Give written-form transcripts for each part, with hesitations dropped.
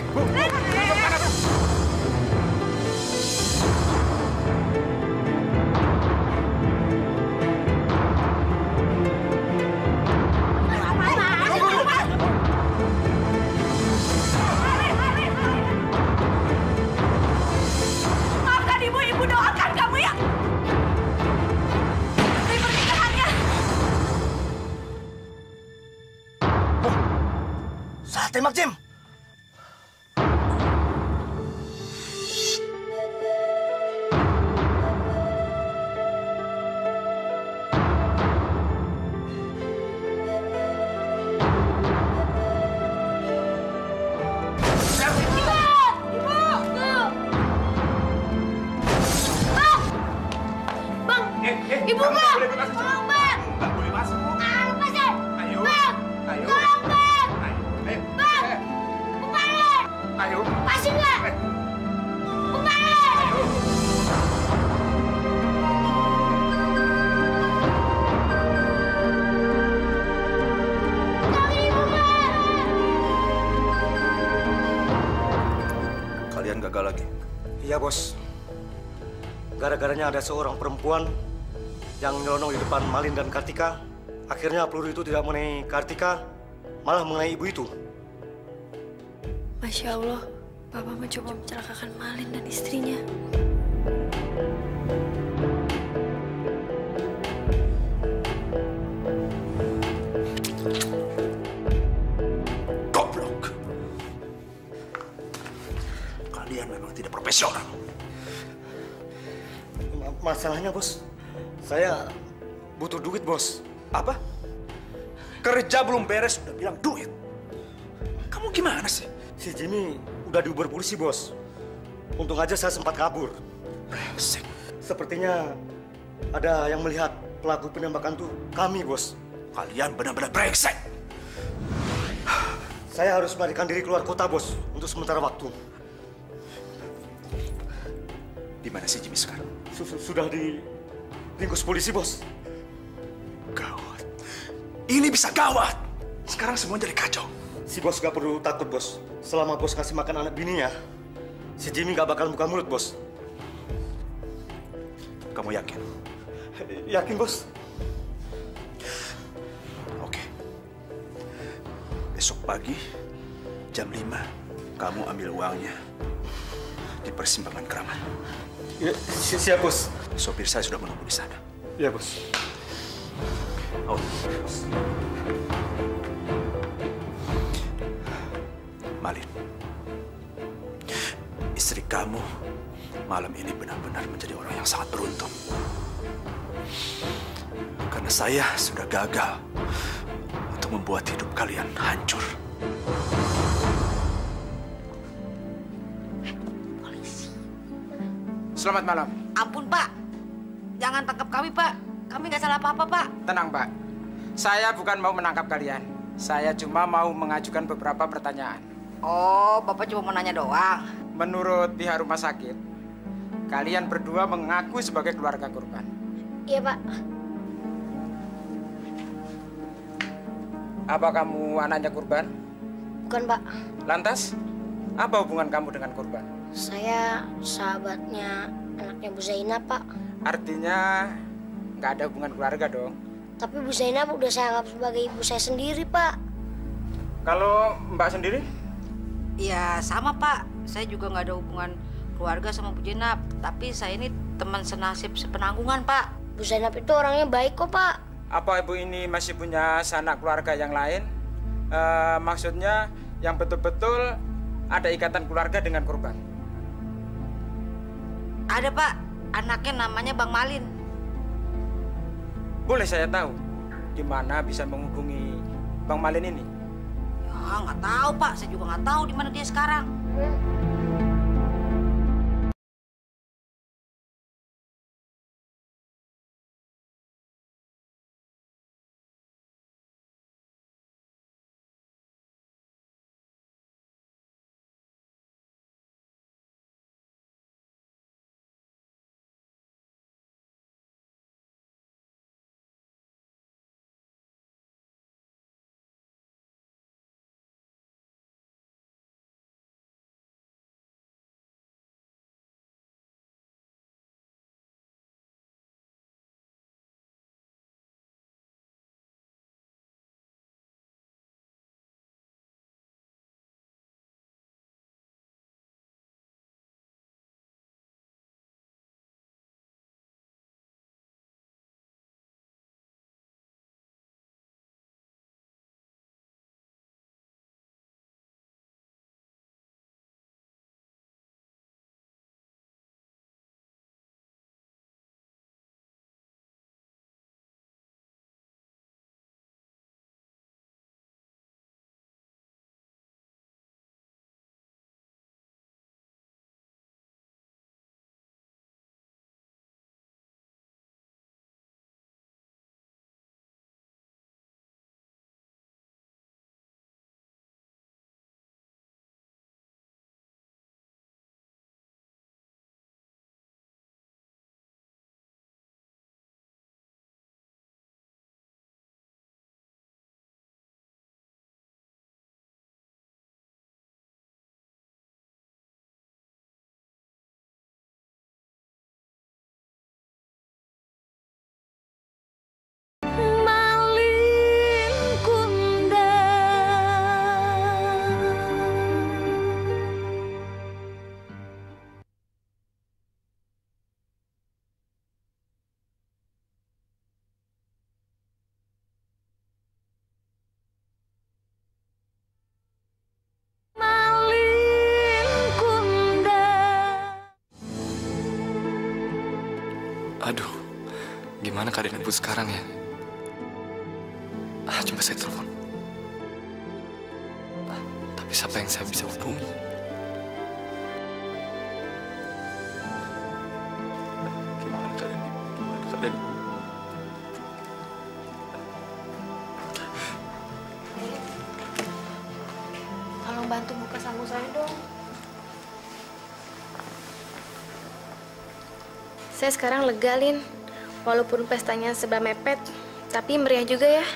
Bu. Mana, Bu? Maafkan ibu, ibu doakan kamu ya. Ini pernikahannya. Salah tembak, Jim. Ibu, Bang! Tolong, Bang! Nggak boleh masuk, Bu. Lepasin! Ayo. Bang! Ayo. Tolong, Bang! Ayo. Bang! Bukain! Ayo. Lepasin nggak? Bukain! Ayo. Tolong ibu, Bang! Kalian gagal lagi. Iya, Bos. Gara-garanya ada seorang perempuan yang nyelonong di depan Malin dan Kartika. Akhirnya peluru itu tidak mengenai Kartika, malah mengenai ibu itu. Masya Allah, Papa mencoba mencelakakan Malin dan istrinya. Goblok. Kalian memang tidak profesional. Masalahnya, Bos, saya butuh duit, Bos. Apa? Kerja belum beres, udah bilang duit. Kamu gimana sih? Si Jimmy udah diuber polisi, Bos. Untung aja saya sempat kabur. Brengsek. Sepertinya ada yang melihat pelaku penembakan tuh kami, Bos. Kalian benar-benar brengsek. Saya harus melarikan diri keluar kota, Bos, untuk sementara waktu. Di mana si Jimmy sekarang? Sudah diringkus polisi, Bos. Gawat. Ini bisa gawat. Sekarang semua jadi kacau. Si Bos gak perlu takut, Bos. Selama Bos kasih makan anak bininya, si Jimmy gak bakal buka mulut, Bos. Kamu yakin? Yakin, Bos? Oke. Besok pagi, jam 5, kamu ambil uangnya di persimpangan Keramat. Ya, siap, Bos. Sopir saya sudah menunggu di sana. Ya, Bos. Oh, Malin, istri kamu malam ini benar-benar menjadi orang yang sangat beruntung. Karena saya sudah gagal untuk membuat hidup kalian hancur. Polisi. Selamat malam. Ampun, Pak. Jangan tangkap kami, Pak. Kami nggak salah apa-apa, Pak. Tenang, Pak. Saya bukan mau menangkap kalian. Saya cuma mau mengajukan beberapa pertanyaan. Oh, Bapak cuma mau nanya doang. Menurut pihak rumah sakit, kalian berdua mengaku sebagai keluarga korban. Iya, Pak. Apa kamu anaknya korban? Bukan, Pak. Lantas, apa hubungan kamu dengan korban? Saya sahabatnya anaknya Bu Zainab, Pak. Artinya, nggak ada hubungan keluarga dong. Tapi Bu Zainab udah saya anggap sebagai ibu saya sendiri, Pak. Kalau Mbak sendiri? Ya, sama, Pak. Saya juga nggak ada hubungan keluarga sama Bu Jenab. Tapi saya ini teman senasib sepenanggungan, Pak. Bu Zainab itu orangnya baik kok, Pak. Apa ibu ini masih punya sanak keluarga yang lain? Maksudnya yang betul-betul ada ikatan keluarga dengan korban. Ada, Pak. Anaknya namanya Bang Malin. Boleh saya tahu di mana bisa menghubungi Bang Malin ini? Ya, nggak tahu, Pak. Saya juga nggak tahu di mana dia sekarang. Aduh, gimana keadaan ibu sekarang ya? Coba saya telepon. Tapi siapa yang saya bisa hubungi? Gimana keadaan ibu? Gimana keadaan ibu? Tolong bantu buka saku saya dong. Saya sekarang lega, Lin. Walaupun pestanya serba mepet, tapi meriah juga ya.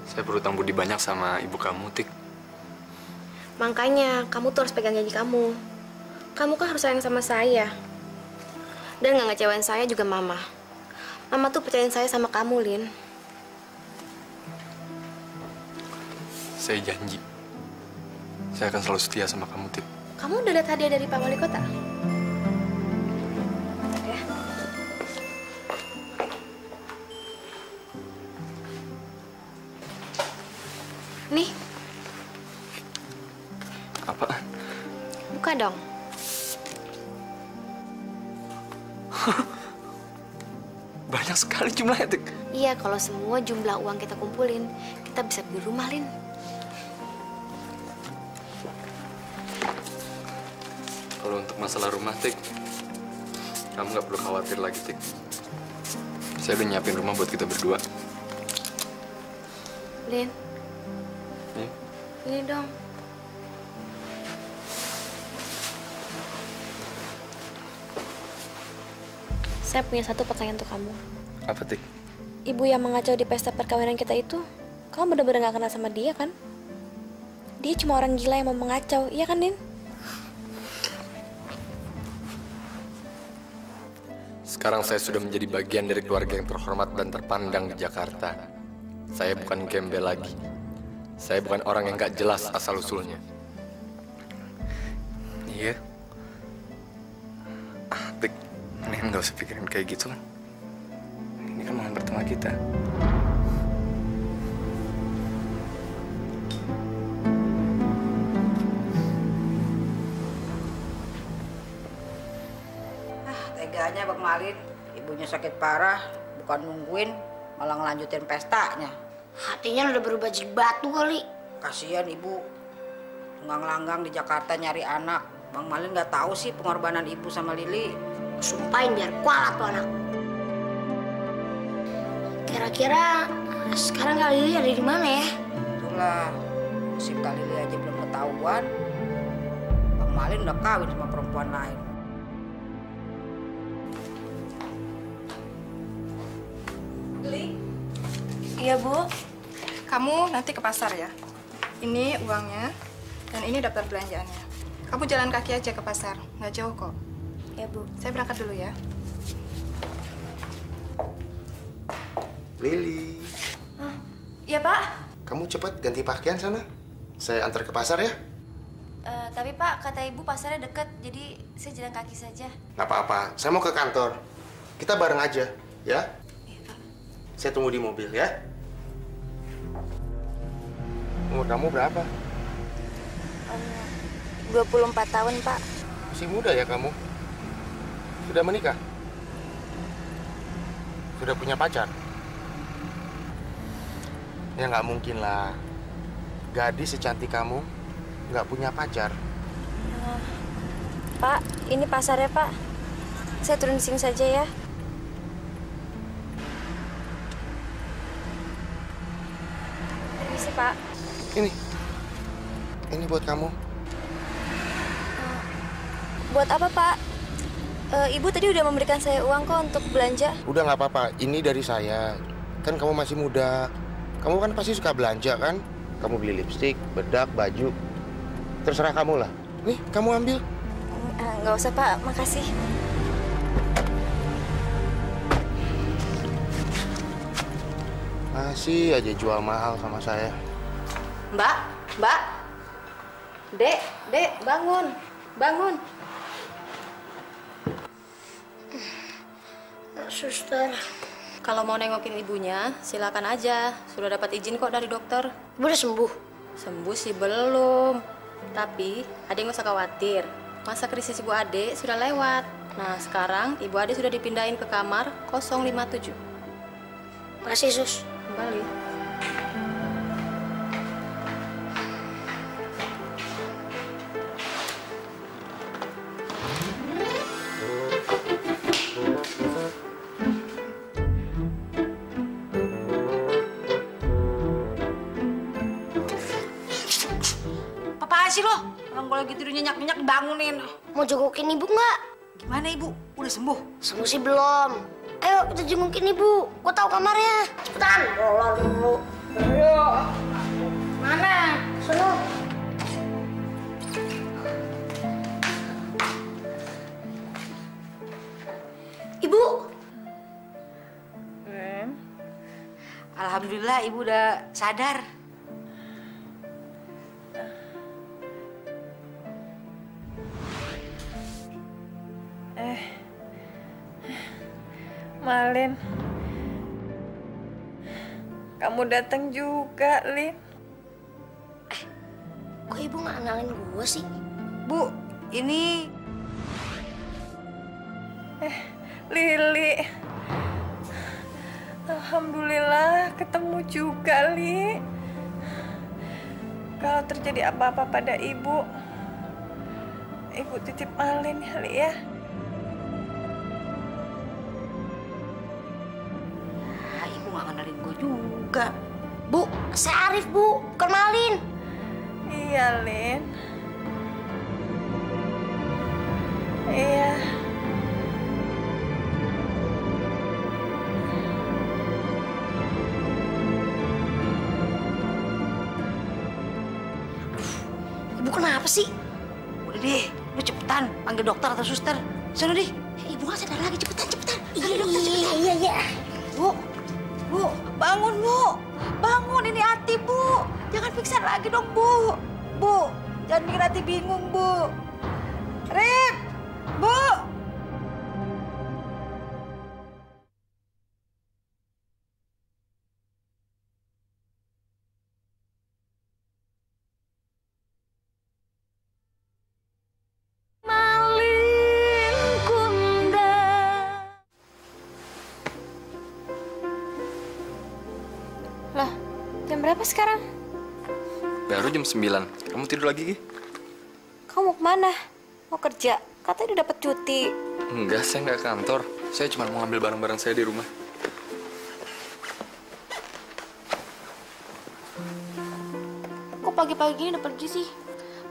Saya berutang budi banyak sama ibu kamu, Tik. Makanya, kamu tuh harus pegang janji kamu. Kamu kan harus sayang sama saya. Dan nggak ngecewain saya juga Mama. Mama tuh percayain saya sama kamu, Lin. Saya janji. Saya akan selalu setia sama kamu, Tik. Kamu udah lihat hadiah dari Pak Wali Kota? Ya. Nih, Apaan? buka dong. Banyak sekali jumlahnya, Tik. Iya, kalau semua jumlah uang kita kumpulin, kita bisa beli rumah, Lin. Kalau untuk masalah rumah, Tik, kamu nggak perlu khawatir lagi, Tik. Saya udah nyiapin rumah buat kita berdua. Lin, Ya? ini dong. Saya punya satu pertanyaan untuk kamu. Apa, Tik? Ibu yang mengacau di pesta perkawinan kita itu, kamu benar-benar gak kenal sama dia kan? Dia cuma orang gila yang mau mengacau, iya kan, Lin? Sekarang saya sudah menjadi bagian dari keluarga yang terhormat dan terpandang di Jakarta. Saya bukan gembel lagi. Saya bukan orang yang gak jelas asal-usulnya. Iya. Tik, mendingan gak usah pikirin kayak gitu kan. Ini kan momen pertama kita. Teganya Bang Malin, ibunya sakit parah, bukan nungguin, malah ngelanjutin pestanya. Hatinya udah berubah jadi batu kali. Kasihan ibu, tunggang-langgang di Jakarta nyari anak. Bang Malin nggak tahu sih pengorbanan ibu sama Lili. Sumpahin biar kualat tuh anak. Kira-kira sekarang Kak Lili ada di mana ya? Itulah, nasib Kak Lili aja belum ketahuan. Bang Malin udah kawin sama perempuan lain. Iya, Bu. Kamu nanti ke pasar ya. Ini uangnya, dan ini daftar belanjaannya. Kamu jalan kaki aja ke pasar, nggak jauh kok. Ya, Bu. Saya berangkat dulu ya. Lili, Iya, Pak. kamu cepat ganti pakaian sana. Saya antar ke pasar ya. Tapi Pak, kata Ibu pasarnya deket, jadi saya jalan kaki saja. Nggak apa-apa, saya mau ke kantor. Kita bareng aja, ya? Saya tunggu di mobil ya. Umur kamu berapa? 24 tahun, Pak. Masih muda ya kamu? Sudah menikah? Sudah punya pacar? Ya nggak mungkin lah. Gadis secantik kamu nggak punya pacar. Pak, ini pasarnya, Pak. Saya turun di sini saja ya. Permisi, Pak. Ini buat kamu. Buat apa, Pak? Ibu tadi udah memberikan saya uang kok untuk belanja. Udah nggak apa-apa. Ini dari saya. Kan kamu masih muda. Kamu kan pasti suka belanja kan? Kamu beli lipstik, bedak, baju. Terserah kamu lah. Nih, kamu ambil. Nggak usah, Pak. Makasih. Masih aja jual mahal sama saya. Mbak, Mbak. Dek, bangun. Bangun. Suster. Kalau mau nengokin ibunya, silakan aja. Sudah dapat izin kok dari dokter. Ibu udah sembuh. Sembuh sih belum. Tapi, adek nggak usah khawatir. Masa krisis ibu adek sudah lewat. Nah, sekarang Ibu Ade sudah dipindahin ke kamar 057. Makasih, Sus. Kembali. Apaan sih lo? Orang gue lagi tidur nyenyak-nyenyak dibangunin. Mau jengukin Ibu nggak? Gimana Ibu? Udah sembuh? Sembuh sih belum. Ayo kita jengukin Ibu. Gue tahu kamarnya. Cepetan. Rolol dulu. Ayo. Mana? Sono. Ibu. Alhamdulillah Ibu udah sadar. Malin, kamu datang juga, Lin. Kok Ibu nggak kenalin gue sih? Bu, ini... Lili. Alhamdulillah ketemu juga, Li. Kalau terjadi apa-apa pada Ibu titip Malin ya, Li ya. Ibu nggak kenalin gue juga. Bu, saya Arif, Bu. Bukan Malin. Iya, Lin. Iya. Ibu kenapa sih? Udah deh, lu cepetan panggil dokter atau suster. Sana deh. Ibu nggak sadar lagi. Cepetan. Iya. Bu, bangun Bu. Bangun, ini Ati Bu. Jangan pingsan lagi dong Bu. Bu, jangan bikin Ati bingung Bu. Rip, Bu. Lah, jam berapa sekarang? Baru jam 9. Kamu tidur lagi, Ki? Kamu mau kemana? Mau kerja? Katanya udah dapet cuti. Enggak, saya nggak ke kantor. Saya cuma mau ambil barang-barang saya di rumah. Kok pagi-pagi gini udah pergi sih?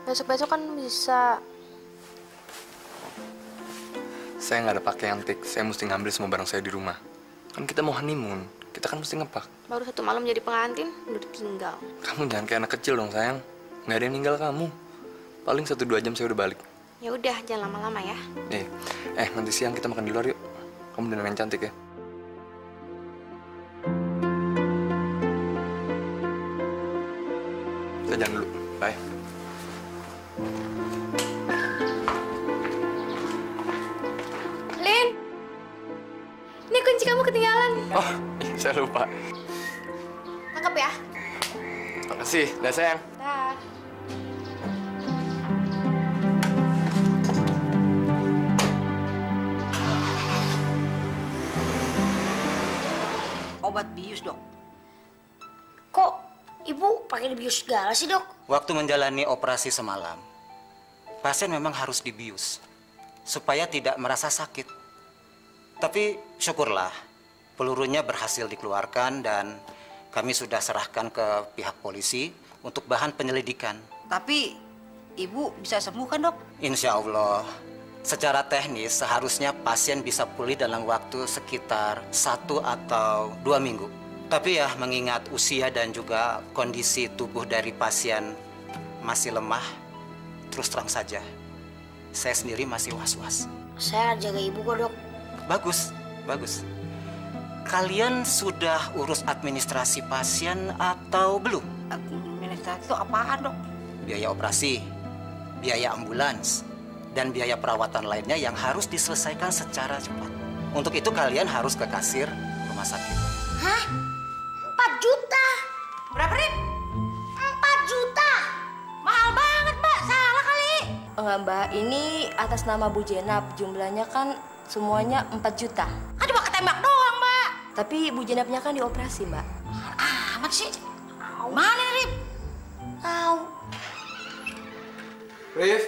Besok-besok kan bisa. Saya nggak ada pakaian tik. Saya mesti ngambil semua barang saya di rumah. Kan kita mau honeymoon. Kita kan mesti ngepak. Baru 1 malam jadi pengantin, udah ditinggal. Kamu jangan kayak anak kecil dong, sayang. Nggak ada yang ninggal kamu. Paling 1-2 jam saya udah balik. Ya udah, jangan lama-lama ya. Nanti siang kita makan di luar yuk. Kamu dandan yang cantik ya. Kita jalan dulu. Bye. Lin, ini kunci kamu ketinggalan. Oh, saya lupa. Tangkap ya. Makasih, dah sayang. Dah. Obat bius, Dok. Kok Ibu pakai dibius segala sih, Dok? Waktu menjalani operasi semalam, pasien memang harus dibius supaya tidak merasa sakit. Tapi syukurlah, pelurunya berhasil dikeluarkan dan kami sudah serahkan ke pihak polisi untuk bahan penyelidikan. Tapi Ibu bisa sembuh kan, Dok? Insya Allah, secara teknis seharusnya pasien bisa pulih dalam waktu sekitar 1 atau 2 minggu. Tapi ya mengingat usia dan juga kondisi tubuh dari pasien masih lemah, terus terang saja, saya sendiri masih was-was. Saya jaga Ibu kok, Dok. Bagus, bagus. Kalian sudah urus administrasi pasien atau belum? Administrasi itu apaan, Dok? Biaya operasi, biaya ambulans, dan biaya perawatan lainnya yang harus diselesaikan secara cepat. Untuk itu kalian harus ke kasir rumah sakit. Hah? 4 juta? Berapa, Rip? 4 juta? Mahal banget, Mbak. Salah kali. Enggak, Mbak. Ini atas nama Bu Jenab. Jumlahnya kan semuanya 4 juta. Kan cuma ketembak doang, Mbak. Tapi Bu Jenabnya kan dioperasi, Mbak. Amat sih. Mana, Rip? Tahu. Rif.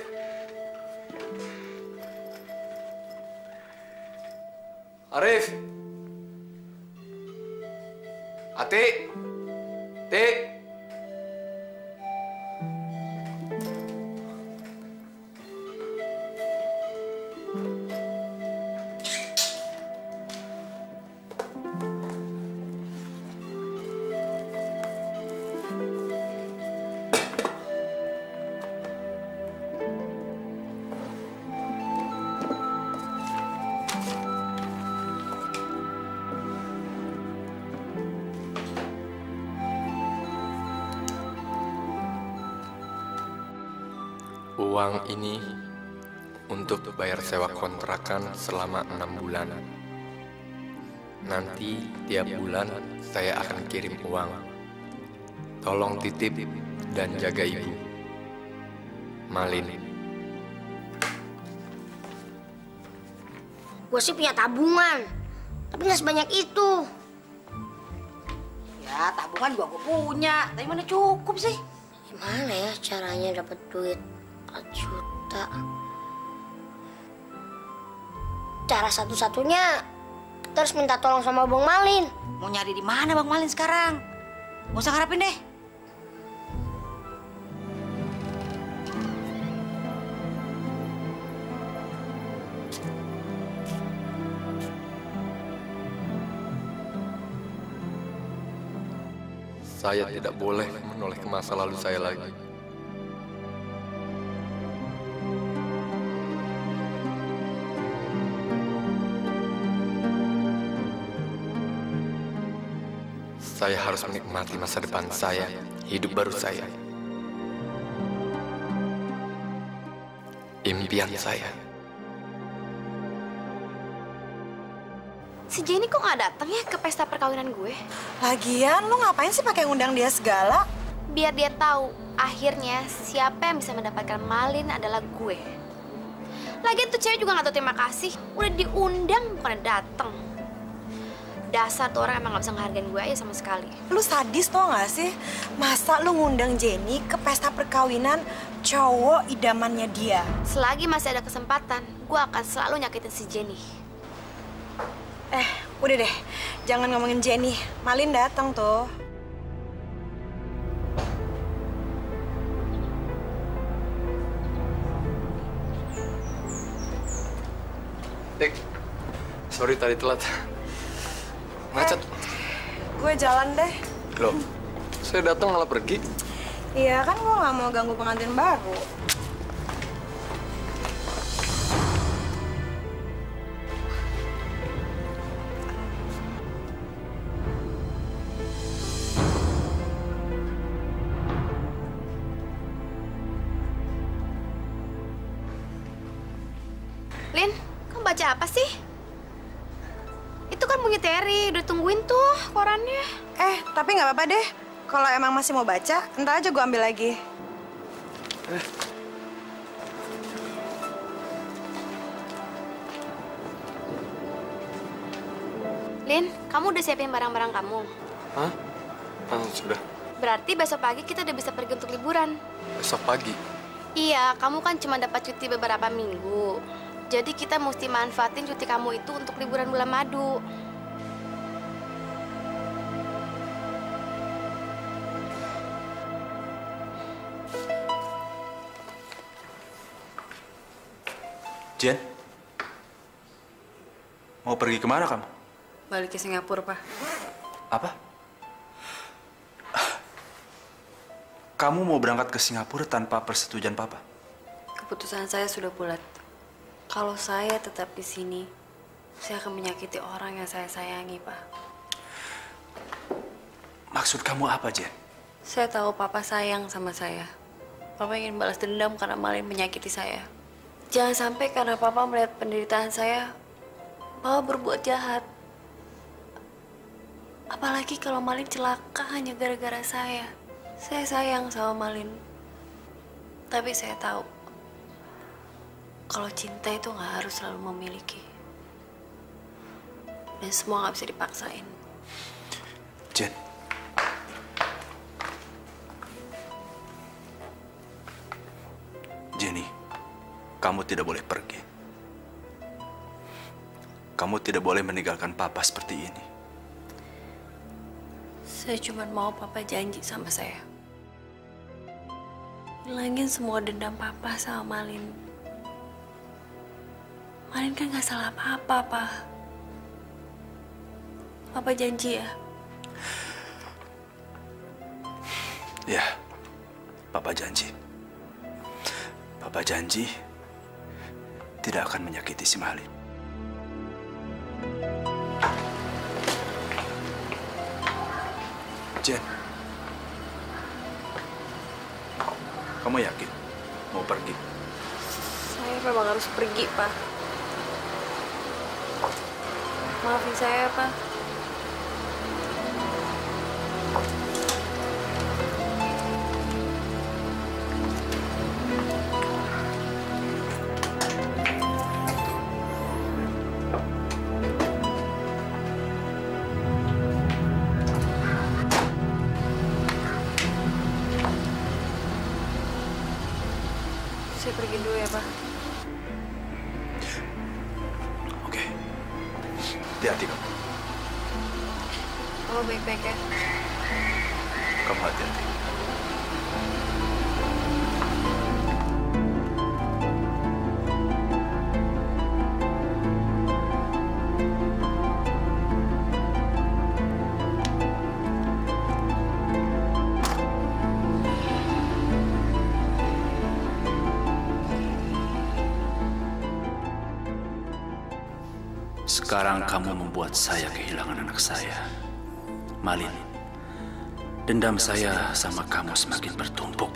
Arif. Ati. Tik. Uang ini untuk bayar sewa kontrakan selama 6 bulan. Nanti tiap bulan saya akan kirim uang. Tolong titip dan jaga ibu. Malin. Gue sih punya tabungan, tapi nggak sebanyak itu. Ya, tabungan juga gue punya. Tapi mana cukup sih? Gimana ya caranya dapat duit 4 juta? Cara satu-satunya kita harus minta tolong sama Bang Malin. Mau nyari di mana Bang Malin sekarang? Gak usah ngarepin deh. Saya tidak boleh menoleh ke masa lalu saya lagi. Saya harus menikmati masa depan saya, hidup baru saya. Impian saya. Si Jenny kok nggak datang ya ke pesta perkawinan gue? Lagian lu ngapain sih pakai ngundang dia segala? Biar dia tahu akhirnya siapa yang bisa mendapatkan Malin adalah gue. Lagian tuh cewek juga nggak tahu terima kasih. Udah diundang bukan datang. Dasar tuh orang emang nggak bisa ngehargain gue aja sama sekali. Lu sadis tau gak sih? Masa lu ngundang Jenny ke pesta perkawinan cowok idamannya dia? Selagi masih ada kesempatan, gue akan selalu nyakitin si Jenny. Udah deh, jangan ngomongin Jenny. Malin datang tuh. Dek, sorry tadi telat. Macet. Gue jalan deh. Loh, saya datang malah pergi. Iya kan gue gak mau ganggu pengantin baru. Lin, kamu baca apa sih? Itu kan punya Terry, udah tungguin tuh korannya. Tapi nggak apa-apa deh. Kalau emang masih mau baca, ntar aja gue ambil lagi. Lin, kamu udah siapin barang-barang kamu? Hah? Sudah. Berarti besok pagi kita udah bisa pergi untuk liburan. Besok pagi? Iya, kamu kan cuma dapat cuti beberapa minggu. Jadi kita mesti manfaatin cuti kamu itu untuk liburan bulan madu. Jen, mau pergi kemana kamu? Balik ke Singapura, Pak. Apa? Kamu mau berangkat ke Singapura tanpa persetujuan Papa? Keputusan saya sudah bulat. Kalau saya tetap di sini, saya akan menyakiti orang yang saya sayangi, Pak. Maksud kamu apa, Jen? Saya tahu Papa sayang sama saya. Papa ingin balas dendam karena Malin menyakiti saya. Jangan sampai karena Papa melihat penderitaan saya, Papa berbuat jahat. Apalagi kalau Malin celaka hanya gara-gara saya. Saya sayang sama Malin. Tapi saya tahu, kalau cinta itu nggak harus selalu memiliki. Dan semua nggak bisa dipaksain. Jen. Jenny, kamu tidak boleh pergi. Kamu tidak boleh meninggalkan Papa seperti ini. Saya cuma mau Papa janji sama saya. Hilangin semua dendam Papa sama Malin. Malin kan nggak salah apa-apa, Pak. Papa janji ya? Ya, Papa janji. Papa janji tidak akan menyakiti si Malin. Jen, kamu yakin mau pergi? Saya memang harus pergi, Pak. Maafin saya, Pak. Saya pergi dulu ya, Pak. Oke. Hati-hati kamu. Kamu baik-baik ya? Kamu hati-hati. Sekarang kamu membuat saya kehilangan anak saya, Malin. Dendam saya sama kamu semakin bertumpuk.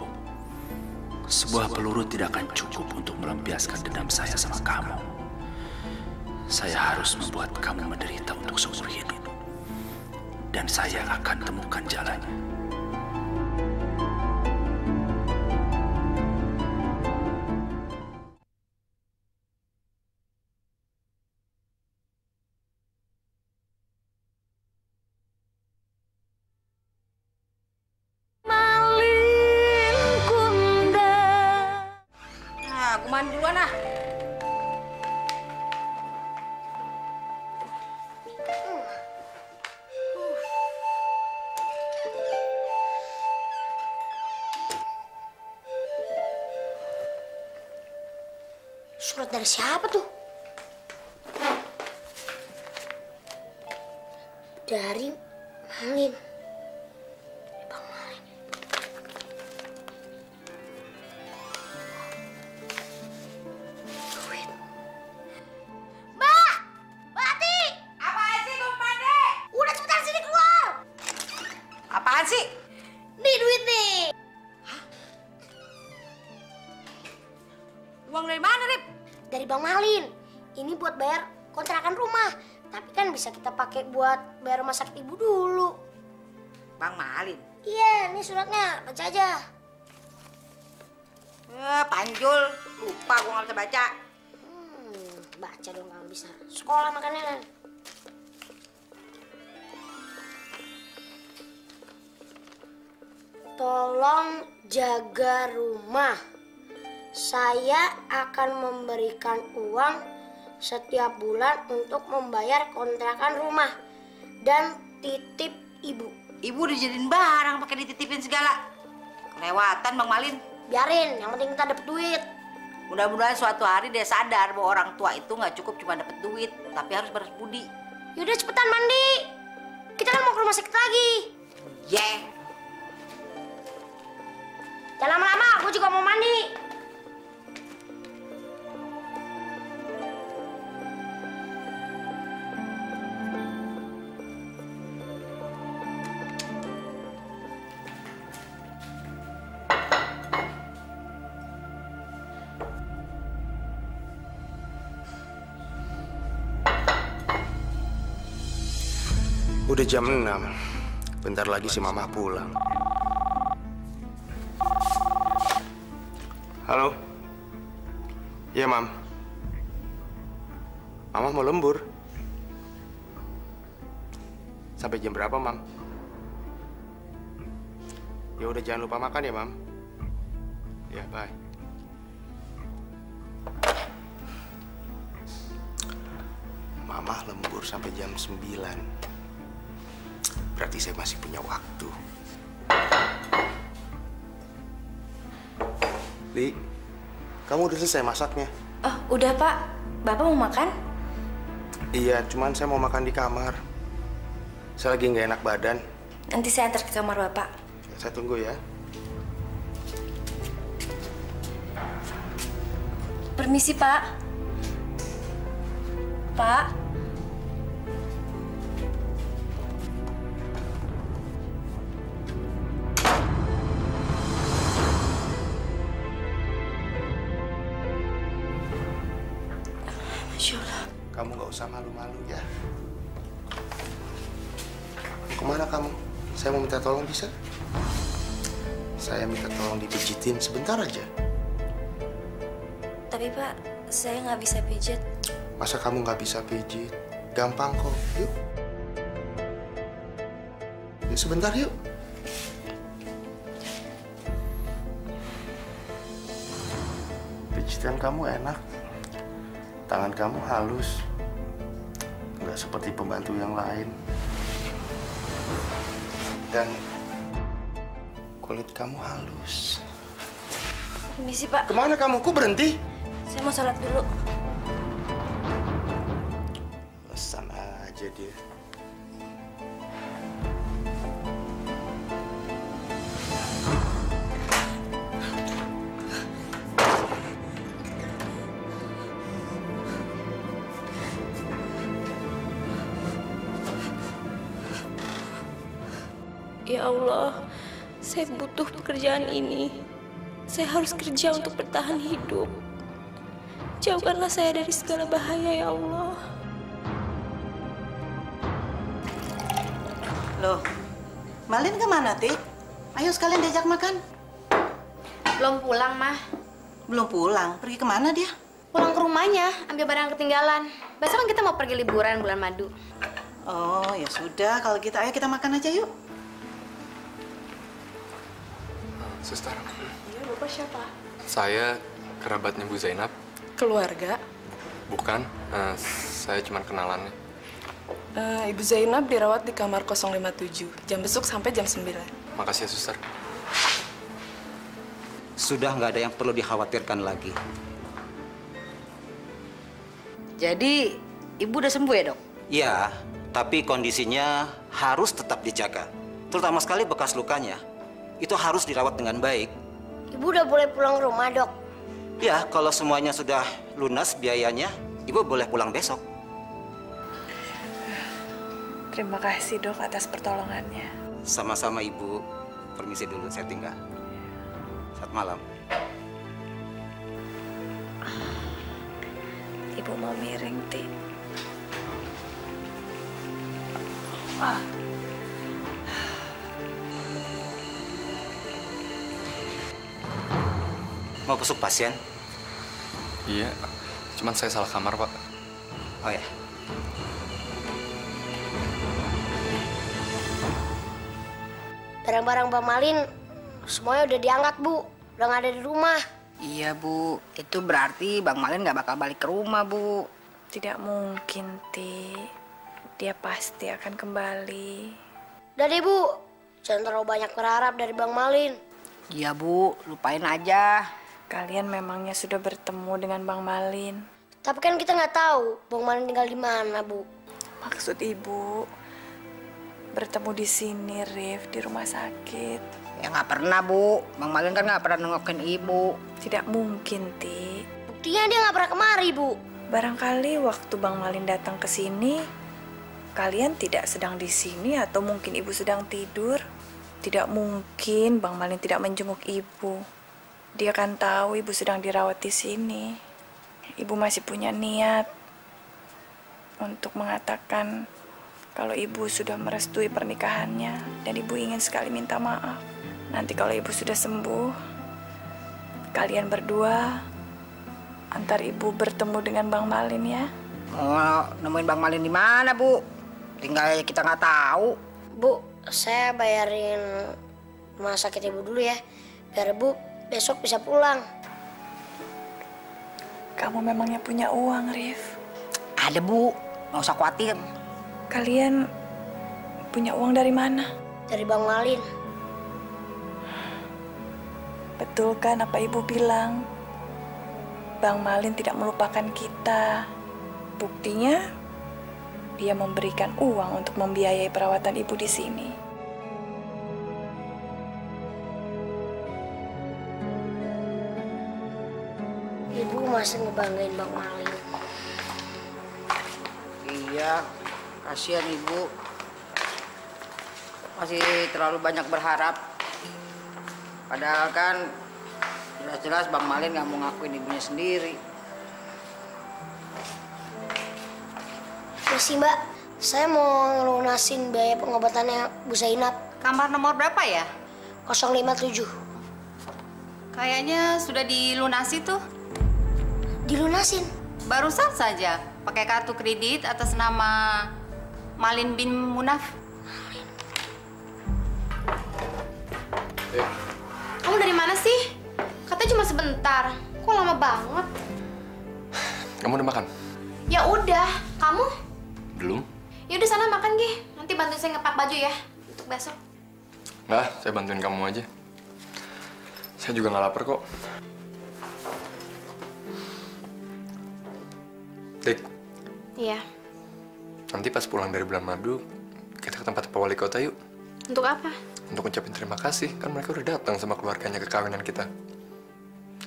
Sebuah peluru tidak akan cukup untuk melampiaskan dendam saya sama kamu. Saya harus membuat kamu menderita untuk seumur hidup. Dan saya akan temukan jalannya. Mandi duluan ah. Surat dari siapa tuh? Dari Malin. Bang Malin. Duit. Mbak! Mbak Ati! Apaan sih, Kumpande? Udah cepetan sini keluar! Apaan sih? Nih duit nih! Uang dari mana, Rip? Dari Bang Malin. Ini buat bayar kontrakan rumah. Tapi kan bisa kita pakai buat bayar rumah sakit ibu dulu. Bang Malin? Iya, ini suratnya. Baca aja. Panjul. Lupa gua nggak bisa baca. Baca dong kalau bisa. Sekolah makanya. Tolong jaga rumah. Saya akan memberikan uang setiap bulan untuk membayar kontrakan rumah dan titip ibu. Ibu dijadiin barang pakai dititipin segala. Kelewatan Bang Malin. Biarin, yang penting kita dapet duit. Mudah-mudahan suatu hari dia sadar bahwa orang tua itu nggak cukup cuma dapet duit, tapi harus balas budi. Yaudah cepetan mandi. Kita kan mau ke rumah sakit lagi. Yeah. Jangan lama-lama, gue juga mau mandi. Udah jam 6. Bentar lagi si Mama pulang. Halo? Iya, Mam. Mama mau lembur. Sampai jam berapa, Mam? Ya udah, jangan lupa makan ya, Mam. Ya, bye. Mama lembur sampai jam 9. Berarti saya masih punya waktu. Li, kamu udah selesai masaknya? Oh, udah Pak. Bapak mau makan? Iya, cuman saya mau makan di kamar. Saya lagi nggak enak badan. Nanti saya antar ke kamar Bapak. Saya tunggu ya. Permisi, Pak. Pak. Masya Allah. Kamu nggak usah malu-malu ya. Kemana kamu? Saya mau minta tolong, bisa? Saya minta tolong dipijitin sebentar aja. Tapi Pak, saya nggak bisa pijit. Masa kamu nggak bisa pijit? Gampang kok. Yuk. Yuk sebentar yuk. Pijitan kamu enak. Tangan kamu halus. Nggak seperti pembantu yang lain. Dan kulit kamu halus. Permisi, Pak. Kemana kamu? Kok berhenti? Saya mau sholat dulu. Pesan aja dia. Ya Allah, saya butuh pekerjaan ini. Saya harus kerja untuk bertahan hidup. Jauhkanlah saya dari segala bahaya, ya Allah. Loh, Malin kemana, Tik? Ayo sekalian diajak makan. Belum pulang, Mah. Belum pulang? Pergi kemana dia? Pulang ke rumahnya, ambil barang ketinggalan. Besok kan kita mau pergi liburan bulan madu. Oh, ya sudah. Kalau gitu, ayo kita makan aja yuk. Suster. Iya, Bapak siapa? Saya kerabatnya Bu Zainab. Keluarga? Bukan, saya cuma kenalannya. Ibu Zainab dirawat di kamar 057. Jam besuk sampai jam 9. Makasih ya, Suster. Sudah nggak ada yang perlu dikhawatirkan lagi. Jadi, Ibu udah sembuh ya, Dok? Ya, tapi kondisinya harus tetap dijaga. Terutama sekali bekas lukanya. Itu harus dirawat dengan baik. Ibu udah boleh pulang rumah, Dok? Ya, kalau semuanya sudah lunas biayanya, Ibu boleh pulang besok. Terima kasih, Dok, atas pertolongannya. Sama-sama, Ibu. Permisi dulu, saya tinggal. Selamat malam. Ibu mau miring, Ti. Mau besuk pasien? Iya, cuman saya salah kamar, Pak. Oh ya. Barang-barang Bang Malin semuanya udah diangkat, Bu. Udah nggak ada di rumah. Iya, Bu. Itu berarti Bang Malin nggak bakal balik ke rumah, Bu. Tidak mungkin, Ti. Dia pasti akan kembali. Udah deh, Bu. Jangan terlalu banyak berharap dari Bang Malin. Iya, Bu. Lupain aja. Kalian memangnya sudah bertemu dengan Bang Malin? Tapi kan kita nggak tahu Bang Malin tinggal di mana, Bu. Maksud Ibu, bertemu di sini, Rif, di rumah sakit. Ya nggak pernah, Bu. Bang Malin kan nggak pernah nengokin Ibu. Tidak mungkin, Ti. Buktinya dia nggak pernah kemari, Bu. Barangkali waktu Bang Malin datang ke sini, kalian tidak sedang di sini atau mungkin Ibu sedang tidur. Tidak mungkin Bang Malin tidak menjenguk Ibu. Dia kan tahu Ibu sedang dirawat di sini. Ibu masih punya niat untuk mengatakan kalau Ibu sudah merestui pernikahannya dan Ibu ingin sekali minta maaf. Nanti kalau Ibu sudah sembuh, kalian berdua antar Ibu bertemu dengan Bang Malin ya. Oh, nemuin Bang Malin di mana, Bu? Tinggal kita nggak tahu. Bu, saya bayarin rumah sakit Ibu dulu ya. Biar Bu besok bisa pulang. Kamu memangnya punya uang, Rif? Ada, Bu. Nggak usah khawatir. Kalian punya uang dari mana? Dari Bang Malin. Betul kan apa Ibu bilang? Bang Malin tidak melupakan kita. Buktinya, dia memberikan uang untuk membiayai perawatan Ibu di sini. Ibu masih ngebanggain Bang Malin. Iya, kasihan Ibu. Masih terlalu banyak berharap. Padahal kan jelas-jelas Bang Malin nggak mau ngakuin ibunya sendiri. Masih Mbak, saya mau ngelunasin biaya pengobatannya Bu Zainab. Kamar nomor berapa ya? 057. Kayaknya sudah dilunasi tuh. Dilunasin? Barusan saja, pakai kartu kredit atas nama Malin bin Munaf. Kamu dari mana sih? Katanya cuma sebentar. Kok lama banget? Kamu udah makan? Ya udah, kamu? Belum. Ya udah sana makan, Gi. Nanti bantuin saya ngepak baju ya untuk besok. Nggak, saya bantuin kamu aja. Saya juga nggak lapar kok. Dik. Iya. Nanti pas pulang dari bulan madu, kita ke tempat Pak Wali Kota yuk. Untuk apa? Untuk ngucapin terima kasih, kan mereka udah datang sama keluarganya ke kawinan kita.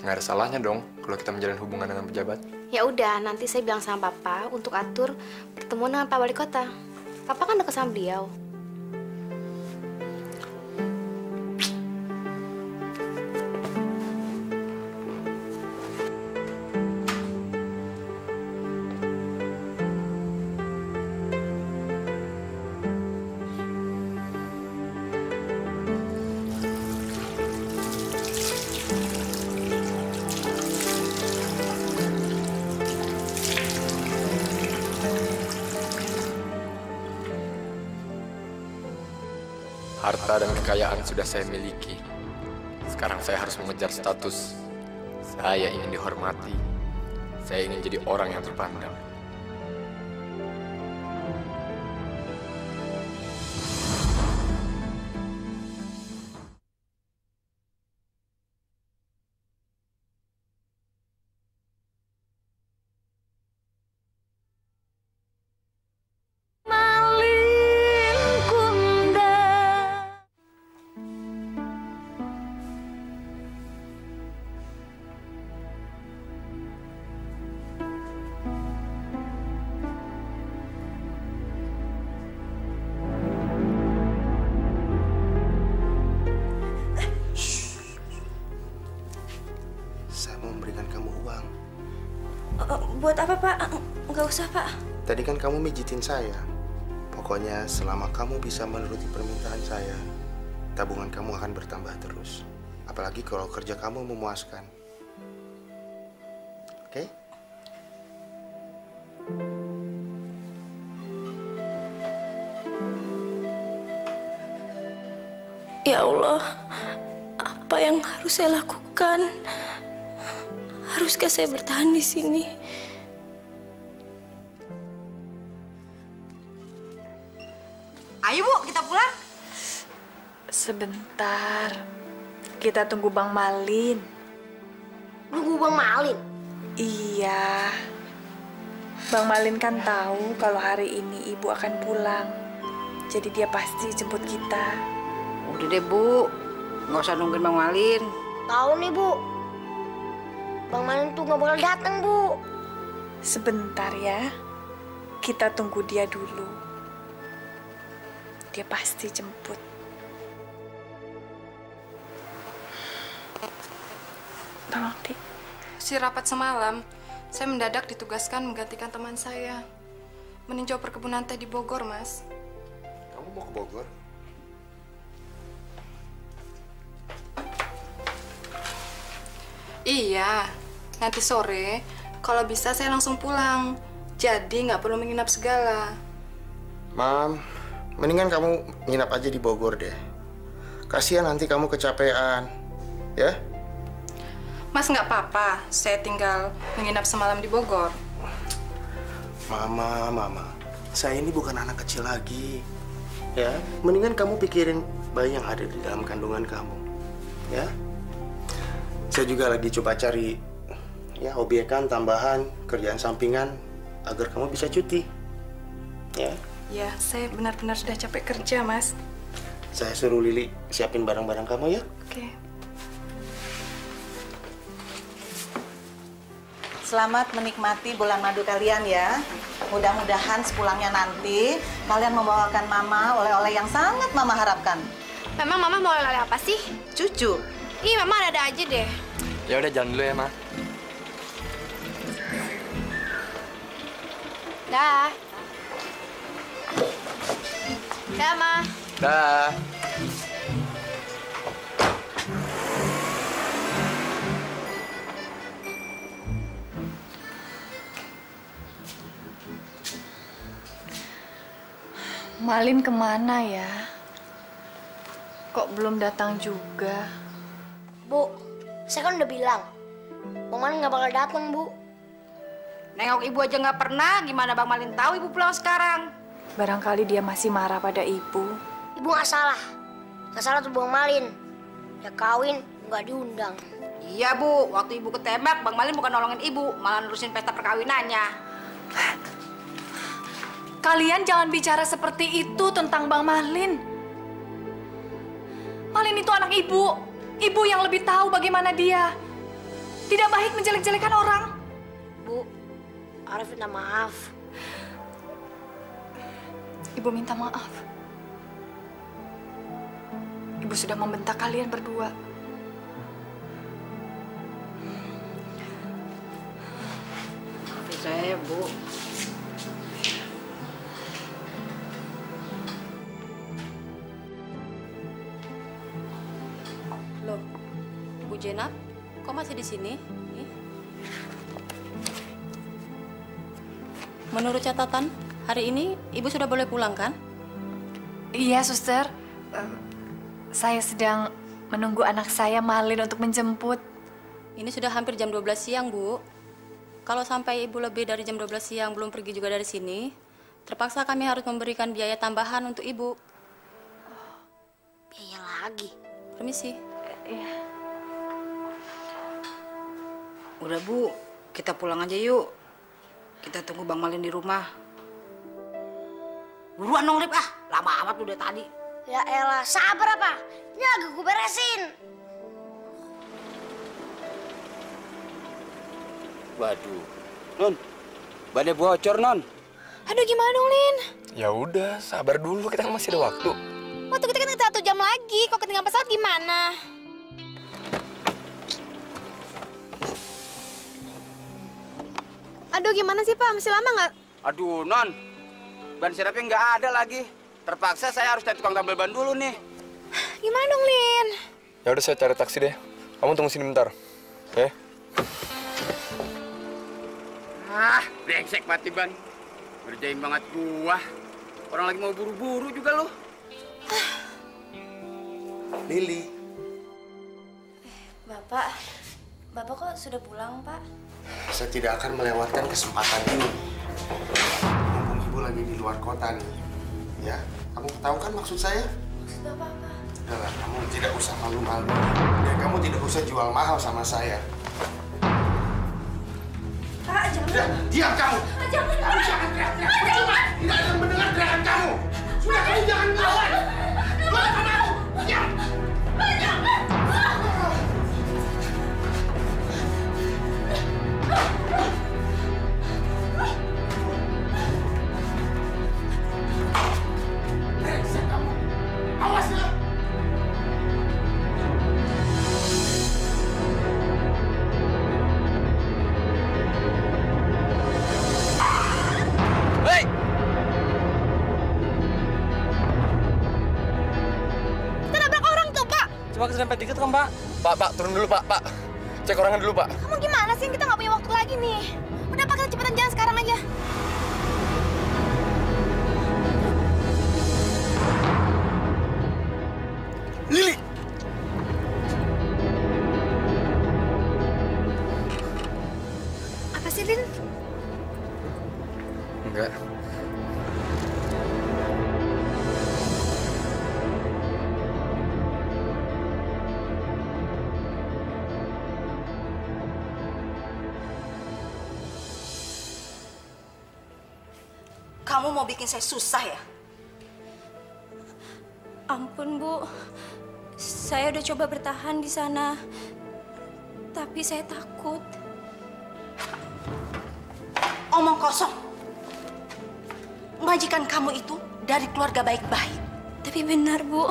Nggak ada salahnya dong kalau kita menjalin hubungan dengan pejabat. Ya udah, nanti saya bilang sama Papa untuk atur pertemuan dengan Pak Wali Kota. Papa kan dekat sama beliau. Harta dan kekayaan sudah saya miliki. Sekarang saya harus mengejar status. Saya ingin dihormati. Saya ingin jadi orang yang terpandang. Buat apa, Pak? Nggak usah, Pak. Tadi kan kamu mijitin saya. Pokoknya selama kamu bisa menuruti permintaan saya, tabungan kamu akan bertambah terus. Apalagi kalau kerja kamu memuaskan. Oke? Ya Allah, apa yang harus saya lakukan? Haruskah saya bertahan di sini? Ayo Bu, kita pulang. Sebentar. Kita tunggu Bang Malin. Nunggu Bang Malin? Iya. Bang Malin kan tahu kalau hari ini Ibu akan pulang. Jadi dia pasti jemput kita. Udah deh, Bu. Nggak usah nungguin Bang Malin. Tahu nih, Bu. Bang Malin tuh nggak bakal datang, Bu. Sebentar ya. Kita tunggu dia dulu. Dia pasti jemput. Tolong, Dik. Si rapat semalam, saya mendadak ditugaskan menggantikan teman saya. Meninjau perkebunan teh di Bogor, Mas. Kamu mau ke Bogor? Iya, nanti sore Kalau bisa saya langsung pulang. Jadi nggak perlu menginap segala. Mam, mendingan kamu nginap aja di Bogor deh. Kasihan nanti kamu kecapean, ya? Mas nggak apa-apa, saya tinggal menginap semalam di Bogor. Mama, saya ini bukan anak kecil lagi. Ya, mendingan kamu pikirin bayi yang ada di dalam kandungan kamu. Ya. Saya juga lagi coba cari ya obyekan tambahan, kerjaan sampingan agar kamu bisa cuti. Ya. Ya, saya benar-benar sudah capek kerja, Mas. Saya suruh Lili siapin barang-barang kamu ya. Oke. Selamat menikmati bulan madu kalian ya. Mudah-mudahan sepulangnya nanti kalian membawakan Mama oleh-oleh yang sangat Mama harapkan. Memang Mama mau oleh-oleh apa sih? Cucu. Ih, Mama ada aja deh. Ya udah jalan dulu ya, Ma. Dah. Dah, Ma. Dah. Malin kemana ya? Kok belum datang juga? Bu, saya kan udah bilang, Bang Malin nggak bakal datang, Bu. Nengok ibu aja nggak pernah, gimana Bang Malin tahu ibu pulang sekarang? Barangkali dia masih marah pada ibu. Ibu nggak salah. Nggak salah tuh Bang Malin. Ya kawin, nggak diundang. Iya, Bu. Waktu ibu ketembak, Bang Malin bukan nolongin ibu, malah nerusin pesta perkawinannya. Kalian jangan bicara seperti itu tentang Bang Malin. Malin itu anak ibu. Ibu yang lebih tahu bagaimana dia. Tidak baik menjelek-jelekan orang. Bu, Arif minta maaf. Ibu minta maaf. Ibu sudah membentak kalian berdua. Maafin saya, Bu. Loh, Bu Jenab, kok masih di sini? Nih. Menurut catatan, hari ini Ibu sudah boleh pulang, kan? Iya, Suster. Saya sedang menunggu anak saya Malin untuk menjemput. Ini sudah hampir jam 12 siang, Bu. Kalau sampai Ibu lebih dari jam 12 siang belum pergi juga dari sini, terpaksa kami harus memberikan biaya tambahan untuk Ibu. Biaya lagi? Permisi. Iya. Udah, Bu. Kita pulang aja yuk. Kita tunggu Bang Malin di rumah. Buruan dong, Rip. Lama amat udah tadi. Ya elah, sabar apa? Ini lagi gue beresin. Waduh, Non, bannya bocor, Non. Aduh, gimana dong, Lin? Ya udah, sabar dulu, kita kan masih ada waktu. Waktu kita kan 1 jam lagi, kok ketinggalan pesawat gimana? Aduh, gimana sih, Pak? Masih lama nggak? Aduh, Non, ban sirapnya nggak ada lagi. Terpaksa saya harus cari tukang tambal ban dulu nih. Gimana dong, Lin? Ya udah, saya cari taksi deh. Kamu tunggu sini bentar. Oke? Brengsek mati ban. Ngerjain banget gua. Orang lagi mau buru-buru juga lo. Lili. Bapak kok sudah pulang, Pak? Saya tidak akan melewatkan kesempatan ini. Mumpung ibu lagi di luar kota nih. Ya, kamu tahu kan maksud saya? Maksud Bapak apa? Udahlah, kamu tidak usah malu-malu. Dan kamu tidak usah jual mahal sama saya. Kak, jangan. Diam kamu! Jangan. Jangan teriak-teriak. Percuma. Tidak akan mendengar teriakan kamu. Sudah, kamu jangan ngelawan. Keluar sama aku. Diam. Brengsek kamu. Awas ya. Hei! Kita nabrak orang tuh, Pak. Coba keserempet dikit kan, Pak? Pak, turun dulu, Pak. Cek orangnya dulu, Pak. Kamu gimana sih? Kita nggak punya waktu lagi nih. Udah Pak, kita cepetan jalan sekarang aja. Lili! Apa sih, Lin? Enggak. Kamu mau bikin saya susah ya? Ampun, Bu. Saya udah coba bertahan di sana. Tapi saya takut. Omong kosong. Majikan kamu itu dari keluarga baik-baik. Tapi benar, Bu.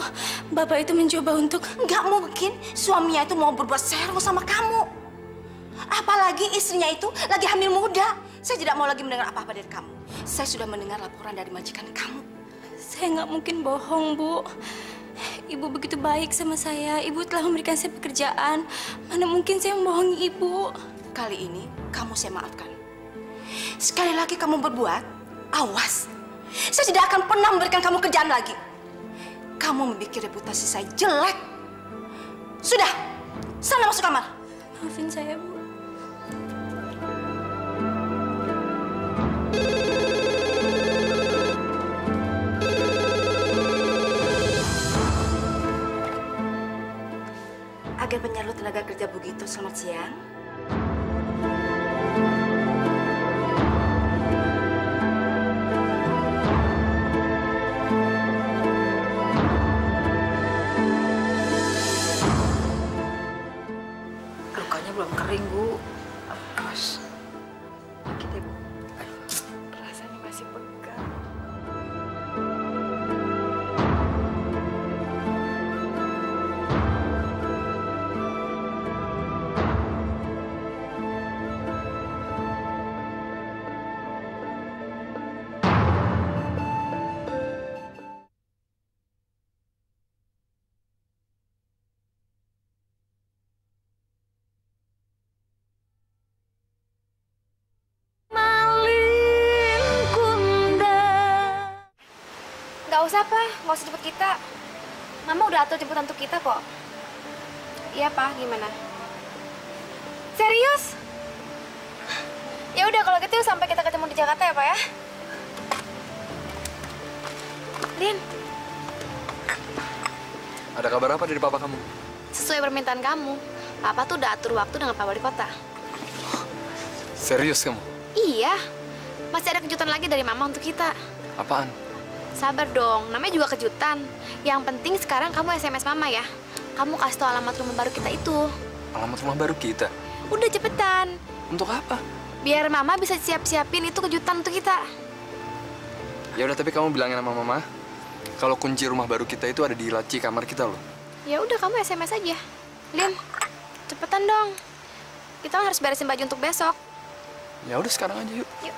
Bapak itu mencoba untuk... Nggak mungkin suaminya itu mau berbuat serong sama kamu. Apalagi istrinya itu lagi hamil muda. Saya tidak mau lagi mendengar apa-apa dari kamu. Saya sudah mendengar laporan dari majikan kamu. Saya nggak mungkin bohong, Bu. Ibu begitu baik sama saya. Ibu telah memberikan saya pekerjaan. Mana mungkin saya membohongi Ibu. Kali ini kamu saya maafkan. Sekali lagi kamu berbuat, awas. Saya tidak akan pernah memberikan kamu kerjaan lagi. Kamu membuat reputasi saya jelek. Sudah, sana masuk kamar. Maafin saya, Bu. Agen penyalur tenaga kerja begitu, selamat siang. Lukanya belum kering, Bu. Awas. Sakit ya, Bu? Rasanya masih pegal. Nggak usah, Pak. Nggak usah jemput kita. Mama udah atur jemputan untuk kita kok. Iya, Pak. Gimana? Serius? Ya udah kalau gitu sampai kita ketemu di Jakarta ya, Pak ya. Lin. Ada kabar apa dari papa kamu? Sesuai permintaan kamu, Papa tuh udah atur waktu dengan Pak Wali Kota. Serius kamu? Iya. Masih ada kejutan lagi dari Mama untuk kita. Apaan? Sabar dong, namanya juga kejutan. Yang penting sekarang kamu SMS Mama ya. Kamu kasih tau alamat rumah baru kita itu. Alamat rumah baru kita? Udah cepetan. Untuk apa? Biar Mama bisa siap-siapin itu kejutan untuk kita. Ya udah, tapi kamu bilangin sama Mama kalau kunci rumah baru kita itu ada di laci kamar kita loh. Ya udah kamu SMS aja. Lin, cepetan dong. Kita harus beresin baju untuk besok. Ya udah sekarang aja yuk. Yuk.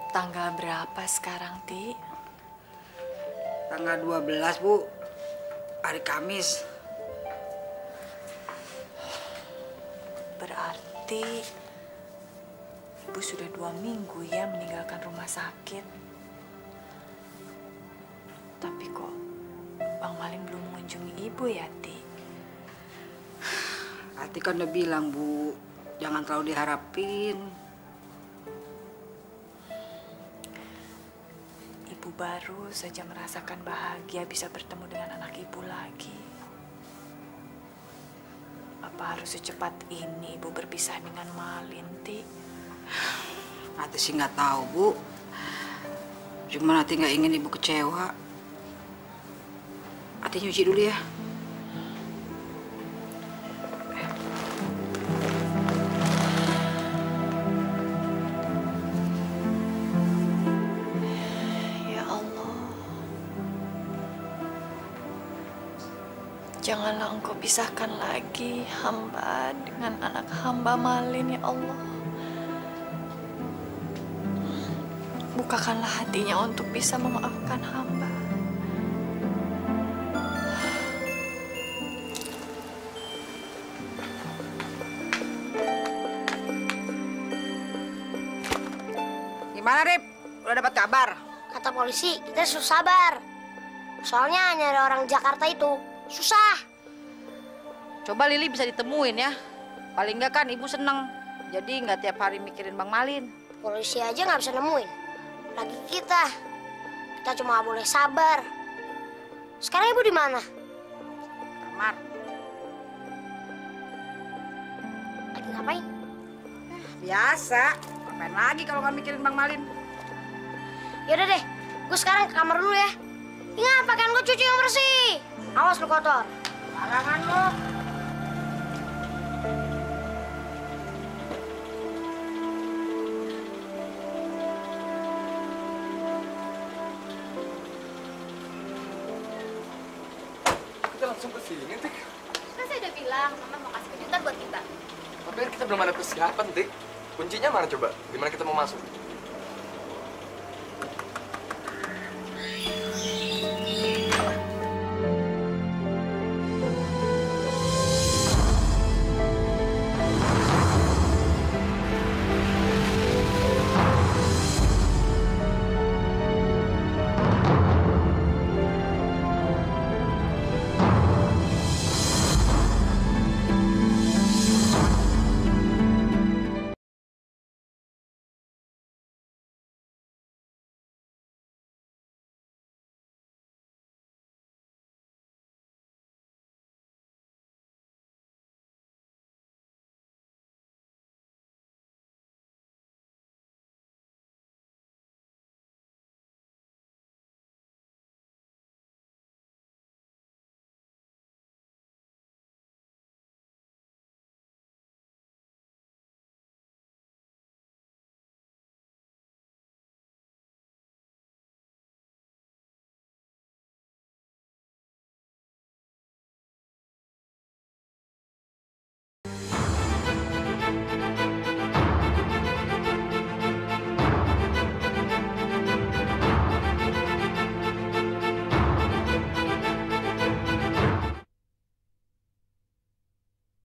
Tanggal berapa sekarang, Ti? Tanggal 12, Bu. Hari Kamis. Berarti Ibu sudah 2 minggu ya meninggalkan rumah sakit. Tapi kok Bang Malin belum mengunjungi Ibu ya, Ti? Ati kan udah bilang, Bu, jangan terlalu diharapin. Ibu baru saja merasakan bahagia bisa bertemu dengan anak Ibu lagi. Apa harus secepat ini Ibu berpisah dengan Malin, Ti? Ati sih nggak tahu, Bu. Cuma Ati nggak ingin Ibu kecewa. Ati nyuci dulu ya. Janganlah Engkau pisahkan lagi hamba dengan anak hamba Malin, ya Allah. Bukakanlah hatinya untuk bisa memaafkan hamba. Gimana, Rip? Udah dapat kabar? Kata polisi, kita harus sabar. Soalnya nyari orang Jakarta itu susah. Coba Lili bisa ditemuin ya. Paling nggak kan ibu seneng. Jadi nggak tiap hari mikirin Bang Malin. Polisi aja nggak bisa nemuin. Lagi kita. Kita cuma boleh sabar. Sekarang ibu di mana? Kamar. Lagi ngapain? Biasa. Ngapain lagi kalau nggak mikirin Bang Malin? Yaudah deh, gue sekarang ke kamar dulu ya. Ingat, pakaian gue cuci yang bersih. Awas lu kotor. Barangan lu. Kita langsung ke sini, Tik. Kan saya udah bilang, Mama mau kasih kejutan buat kita. Tapi kan kita belum ada persiapan, Tik. Kuncinya mana coba? Gimana kita mau masuk?